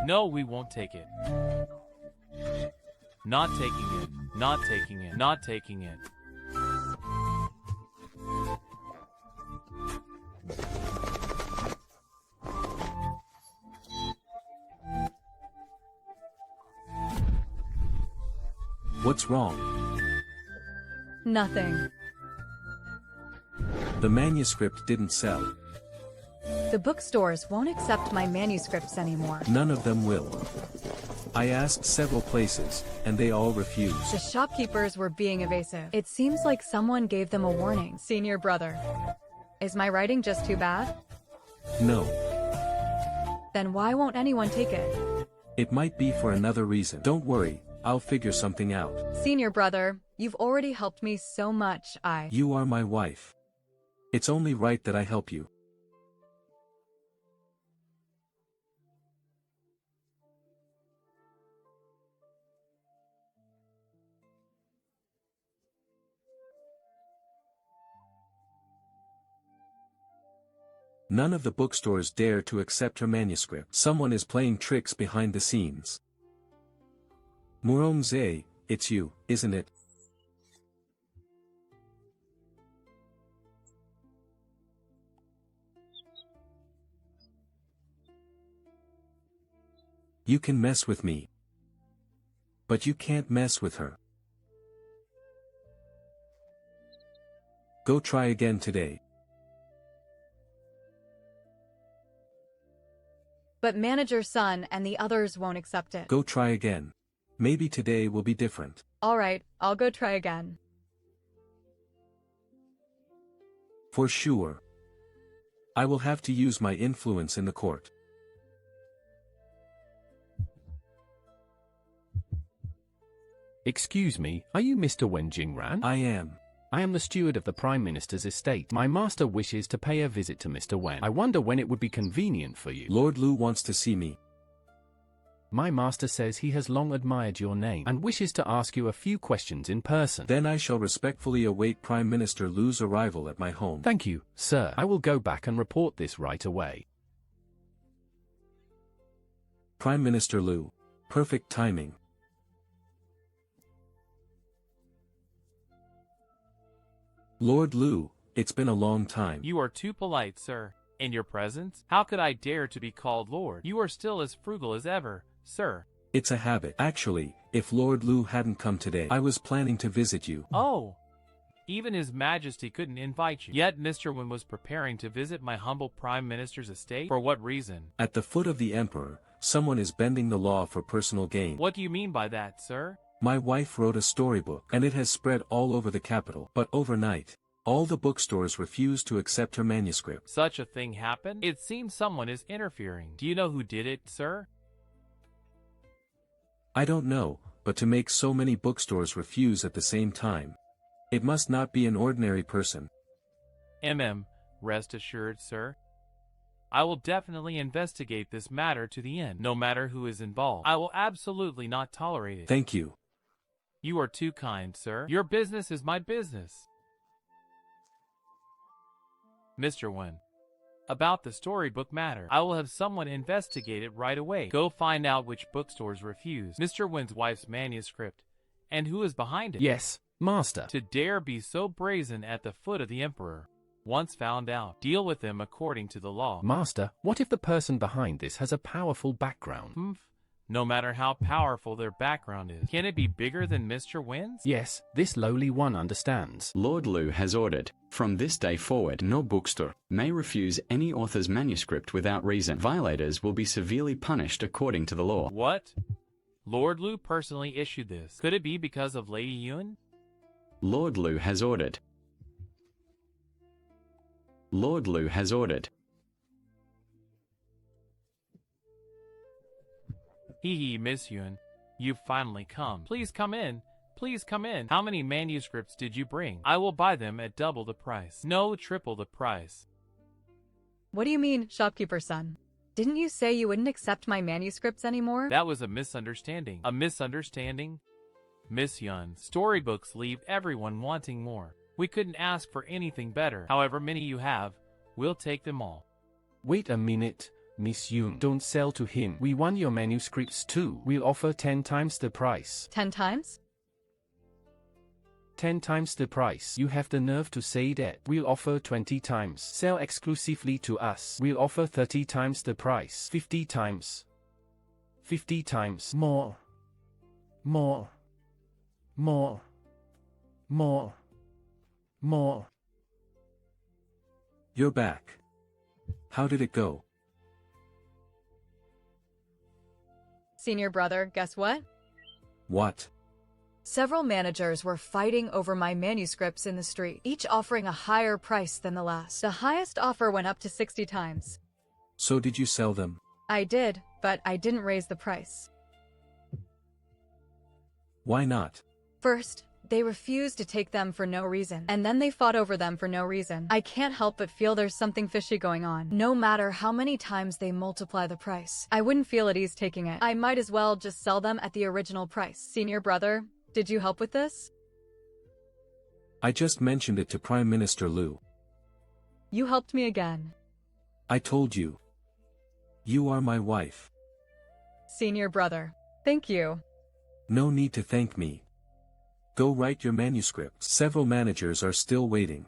No, we won't take it. Not taking it. Not taking it. Not taking it. What's wrong? Nothing. The manuscript didn't sell. The bookstores won't accept my manuscripts anymore. None of them will. I asked several places, and they all refused. The shopkeepers were being evasive. It seems like someone gave them a warning. Senior brother. Is my writing just too bad? No. Then why won't anyone take it? It might be for another reason. Don't worry, I'll figure something out. Senior brother, you've already helped me so much. You are my wife. It's only right that I help you. None of the bookstores dare to accept her manuscript. Someone is playing tricks behind the scenes. Murong Ze, it's you, isn't it? You can mess with me. But you can't mess with her. Go try again today. But manager's son and the others won't accept it. Go try again. Maybe today will be different. Alright, I'll go try again. For sure. I will have to use my influence in the court. Excuse me, are you Mr. Wen Jingran? I am. I am the steward of the Prime Minister's estate. My master wishes to pay a visit to Mr. Wen. I wonder when it would be convenient for you. Lord Lu wants to see me. My master says he has long admired your name and wishes to ask you a few questions in person. Then I shall respectfully await Prime Minister Lu's arrival at my home. Thank you, sir. I will go back and report this right away. Prime Minister Lu. Perfect timing. Lord Lu, it's been a long time. You are too polite, sir. In your presence, how could I dare to be called Lord? You are still as frugal as ever, sir. It's a habit. Actually, if Lord Lu hadn't come today, I was planning to visit you. Oh! Even His Majesty couldn't invite you. Yet Mr. Wen was preparing to visit my humble Prime Minister's estate? For what reason? At the foot of the Emperor, someone is bending the law for personal gain. What do you mean by that, sir? My wife wrote a storybook, and it has spread all over the capital. But overnight, all the bookstores refused to accept her manuscript. Such a thing happened? It seems someone is interfering. Do you know who did it, sir? I don't know, but to make so many bookstores refuse at the same time, it must not be an ordinary person. Rest assured, sir. I will definitely investigate this matter to the end, no matter who is involved. I will absolutely not tolerate it. Thank you. You are too kind, sir. Your business is my business. Mr. Wen, about the storybook matter, I will have someone investigate it right away. Go find out which bookstores refuse Mr. Wen's wife's manuscript, and who is behind it. Yes, master. To dare be so brazen at the foot of the Emperor. Once found out, deal with them according to the law. Master, what if the person behind this has a powerful background? No matter how powerful their background is, can it be bigger than Mr. Wen's? Yes, this lowly one understands. Lord Lu has ordered, from this day forward, no bookstore may refuse any author's manuscript without reason. Violators will be severely punished according to the law. What? Lord Lu personally issued this. Could it be because of Lady Yun? Lord Lu has ordered. Lord Lu has ordered. Hee, Miss Yun. You've finally come. Please come in. Please come in. How many manuscripts did you bring? I will buy them at double the price. No, triple the price. What do you mean, shopkeeper's son? Didn't you say you wouldn't accept my manuscripts anymore? That was a misunderstanding. A misunderstanding? Miss Yun, storybooks leave everyone wanting more. We couldn't ask for anything better. However many you have, we'll take them all. Wait a minute. Miss Yun, don't sell to him. We want your manuscripts too. We'll offer 10 times the price. 10 times? 10 times the price. You have the nerve to say that. We'll offer 20 times. Sell exclusively to us. We'll offer 30 times the price. 50 times. 50 times. More. More. More. More. More. You're back. How did it go? Senior brother, guess what? What? Several managers were fighting over my manuscripts in the street, each offering a higher price than the last. The highest offer went up to 60 times. So did you sell them? I did, but I didn't raise the price. Why not? First, they refused to take them for no reason, and then they fought over them for no reason. I can't help but feel there's something fishy going on. No matter how many times they multiply the price, I wouldn't feel at ease taking it. I might as well just sell them at the original price. Senior brother, did you help with this? I just mentioned it to Prime Minister Liu. You helped me again. I told you. You are my wife. Senior brother, thank you. No need to thank me. Go write your manuscript. Several managers are still waiting.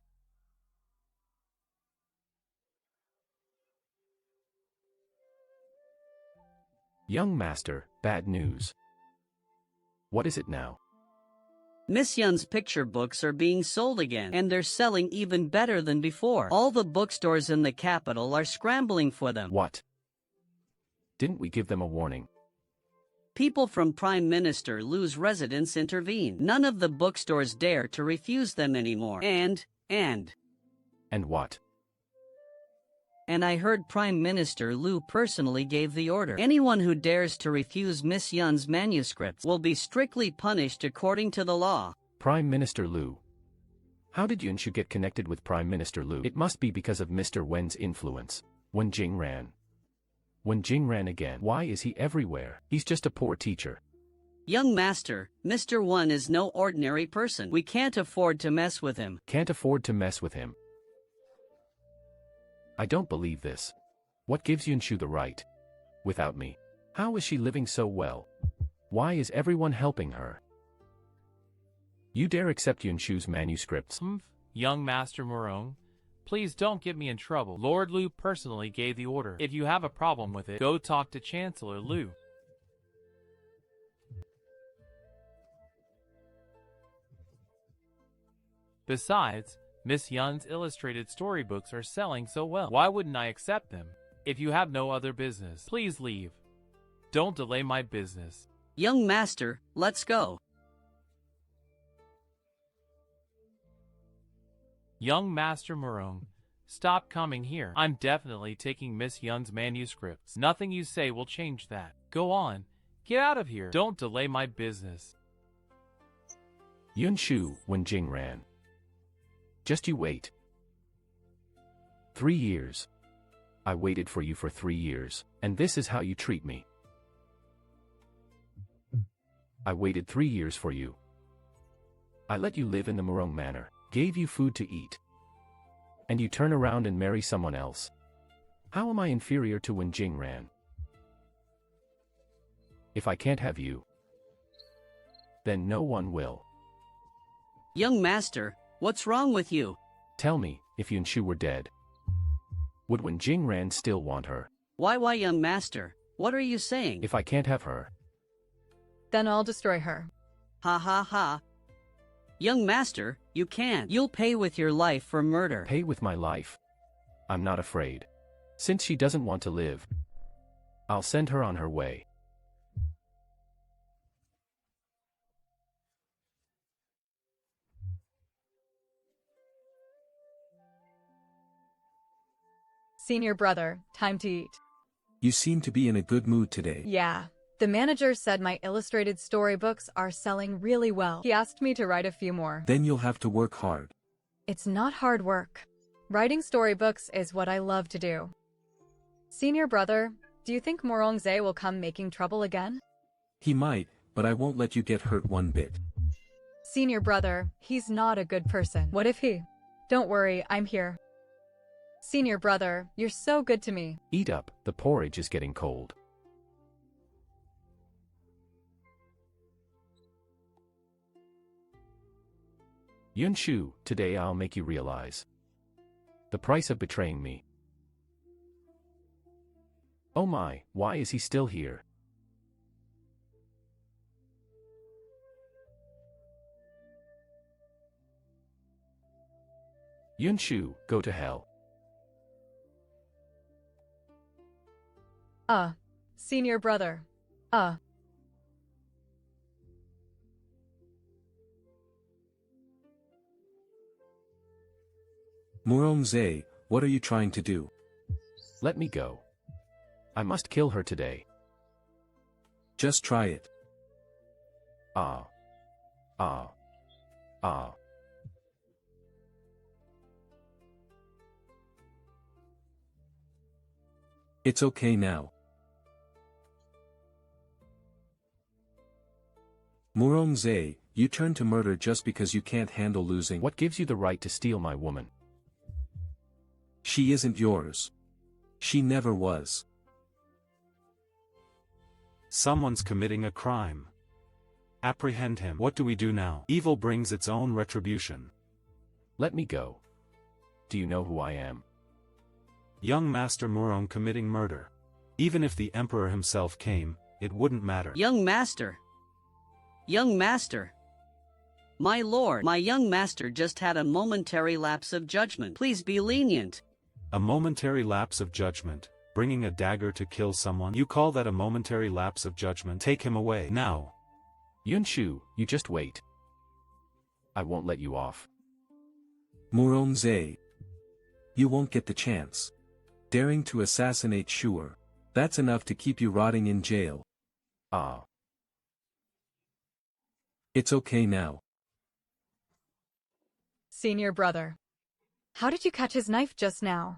Young master, bad news. What is it now? Miss Yun's picture books are being sold again, and they're selling even better than before. All the bookstores in the capital are scrambling for them. What? Didn't we give them a warning? People from Prime Minister Liu's residence intervened. None of the bookstores dare to refuse them anymore. And what? And I heard Prime Minister Liu personally gave the order. Anyone who dares to refuse Miss Yun's manuscripts will be strictly punished according to the law. Prime Minister Liu. How did Yunshu get connected with Prime Minister Liu? It must be because of Mr. Wen's influence. Wen Jingran. Wen Jingran again. Why is he everywhere? He's just a poor teacher. Young master, Mr. Wen is no ordinary person. We can't afford to mess with him. Can't afford to mess with him. I don't believe this. What gives Yunshu the right? Without me. How is she living so well? Why is everyone helping her? You dare accept Yunshu's manuscripts? Young Master Murong, please don't get me in trouble. Lord Liu personally gave the order. If you have a problem with it, go talk to Chancellor Liu. Besides, Miss Yun's illustrated storybooks are selling so well. Why wouldn't I accept them? If you have no other business, please leave. Don't delay my business. Young master, let's go. Young Master Murong, stop coming here. I'm definitely taking Miss Yun's manuscripts. Nothing you say will change that. Go on. Get out of here. Don't delay my business. Yunshu, Wen Jingran. Just you wait. 3 years. I waited for you for 3 years, and this is how you treat me. I waited 3 years for you. I let you live in the Murong manor, gave you food to eat. And you turn around and marry someone else. How am I inferior to Wen Jingran? If I can't have you, then no one will. Young master, what's wrong with you? Tell me, if Yunshu were dead, would Wen Jingran still want her? Why, young master? What are you saying? If I can't have her, then I'll destroy her. Ha ha ha. Young master, you can't. You'll pay with your life for murder. Pay with my life? I'm not afraid. Since she doesn't want to live, I'll send her on her way. Senior brother, time to eat. You seem to be in a good mood today. Yeah. The manager said my illustrated storybooks are selling really well. He asked me to write a few more. Then you'll have to work hard. It's not hard work. Writing storybooks is what I love to do. Senior brother, do you think Murong Ze will come making trouble again? He might, but I won't let you get hurt one bit. Senior brother, he's not a good person. What if he? Don't worry, I'm here. Senior brother, you're so good to me. Eat up, the porridge is getting cold. Yunshu, today I'll make you realize the price of betraying me. Oh my, why is he still here? Yunshu, go to hell. Senior brother. Murong Ze, what are you trying to do? Let me go. I must kill her today. Just try it. Ah. Ah. Ah. It's okay now. Murong Ze, you turn to murder just because you can't handle losing. What gives you the right to steal my woman? She isn't yours. She never was. Someone's committing a crime. Apprehend him. What do we do now? Evil brings its own retribution. Let me go. Do you know who I am? Young Master Murong committing murder. Even if the Emperor himself came, it wouldn't matter. Young Master. Young Master. My lord, my young master just had a momentary lapse of judgment. Please be lenient. A momentary lapse of judgment, bringing a dagger to kill someone? You call that a momentary lapse of judgment? Take him away, now. Yunshu, you just wait. I won't let you off. Murong Ze. You won't get the chance. Daring to assassinate Shuer. That's enough to keep you rotting in jail. Ah. It's okay now. Senior brother. How did you catch his knife just now?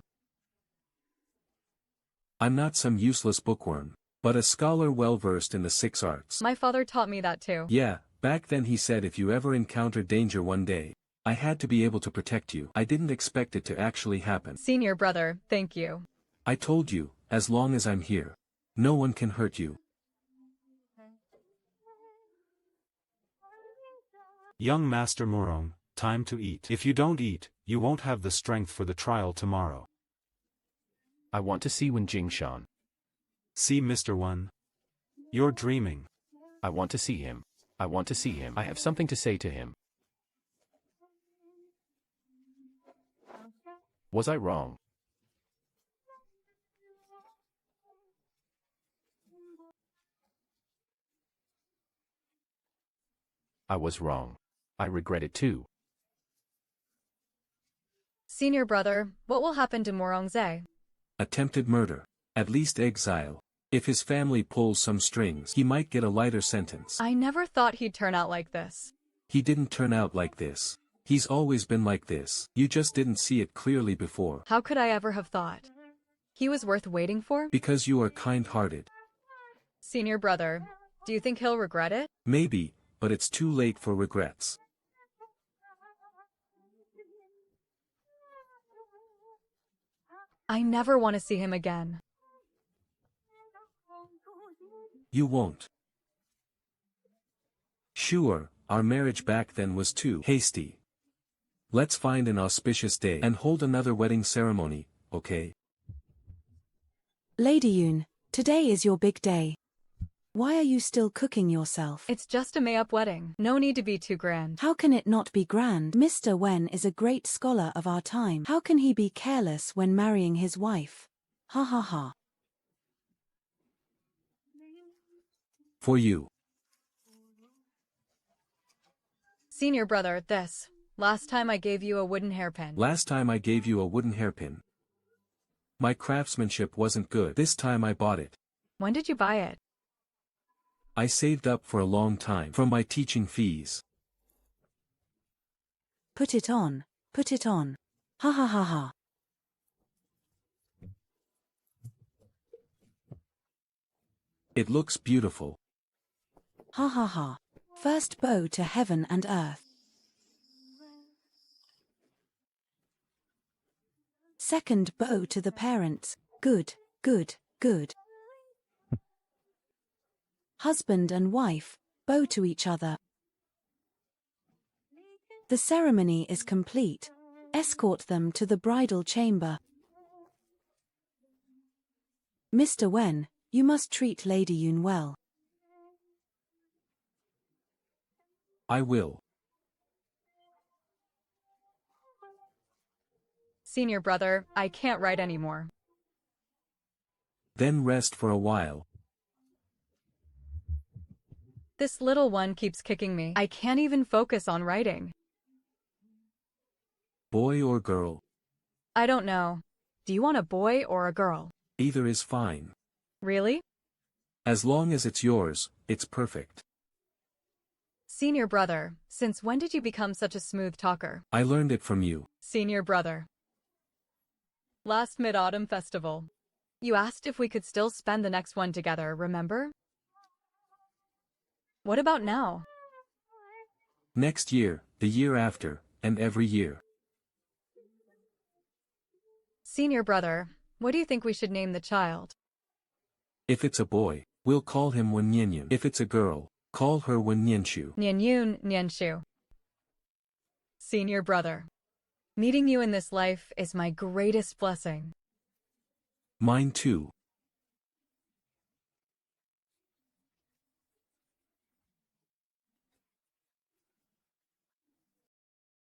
I'm not some useless bookworm, but a scholar well-versed in the 6 arts. My father taught me that too. Yeah, back then he said if you ever encountered danger one day, I had to be able to protect you. I didn't expect it to actually happen. Senior brother, thank you. I told you, as long as I'm here, no one can hurt you. Young Master Murong, time to eat. If you don't eat, you won't have the strength for the trial tomorrow. I want to see Wen Jingran. See Mr. Wen? You're dreaming. I want to see him. I want to see him. I have something to say to him. Was I wrong? I was wrong. I regret it too. Senior brother, what will happen to Murong Ze? Attempted murder. At least exile. If his family pulls some strings, he might get a lighter sentence. I never thought he'd turn out like this. He didn't turn out like this. He's always been like this. You just didn't see it clearly before. How could I ever have thought? He was worth waiting for? Because you are kind-hearted. Senior brother, do you think he'll regret it? Maybe, but it's too late for regrets. I never want to see him again. You won't. Sure, our marriage back then was too hasty. Let's find an auspicious day and hold another wedding ceremony, okay? Lady Yoon, today is your big day. Why are you still cooking yourself? It's just a made-up wedding. No need to be too grand. How can it not be grand? Mr. Wen is a great scholar of our time. How can he be careless when marrying his wife? Ha ha ha. For you. Senior brother, this. Last time I gave you a wooden hairpin. Last time I gave you a wooden hairpin. My craftsmanship wasn't good. This time I bought it. When did you buy it? I saved up for a long time from my teaching fees. Put it on. Put it on. Ha ha ha ha. It looks beautiful. Ha ha ha. First bow to heaven and earth. Second bow to the parents. Good, good, good. Husband and wife, bow to each other. The ceremony is complete. Escort them to the bridal chamber. Mr. Wen, you must treat Lady Yoon well. I will. Senior brother, I can't write anymore. Then rest for a while. This little one keeps kicking me. I can't even focus on writing. Boy or girl? I don't know. Do you want a boy or a girl? Either is fine. Really? As long as it's yours, it's perfect. Senior brother, since when did you become such a smooth talker? I learned it from you. Senior brother. Last Mid-Autumn Festival. You asked if we could still spend the next one together, remember? What about now? Next year, the year after, and every year. Senior brother, what do you think we should name the child? If it's a boy, we'll call him Wen Jingran. If it's a girl, call her Wen Jinshu. Nianyun Nianshu. Senior brother. Meeting you in this life is my greatest blessing. Mine too.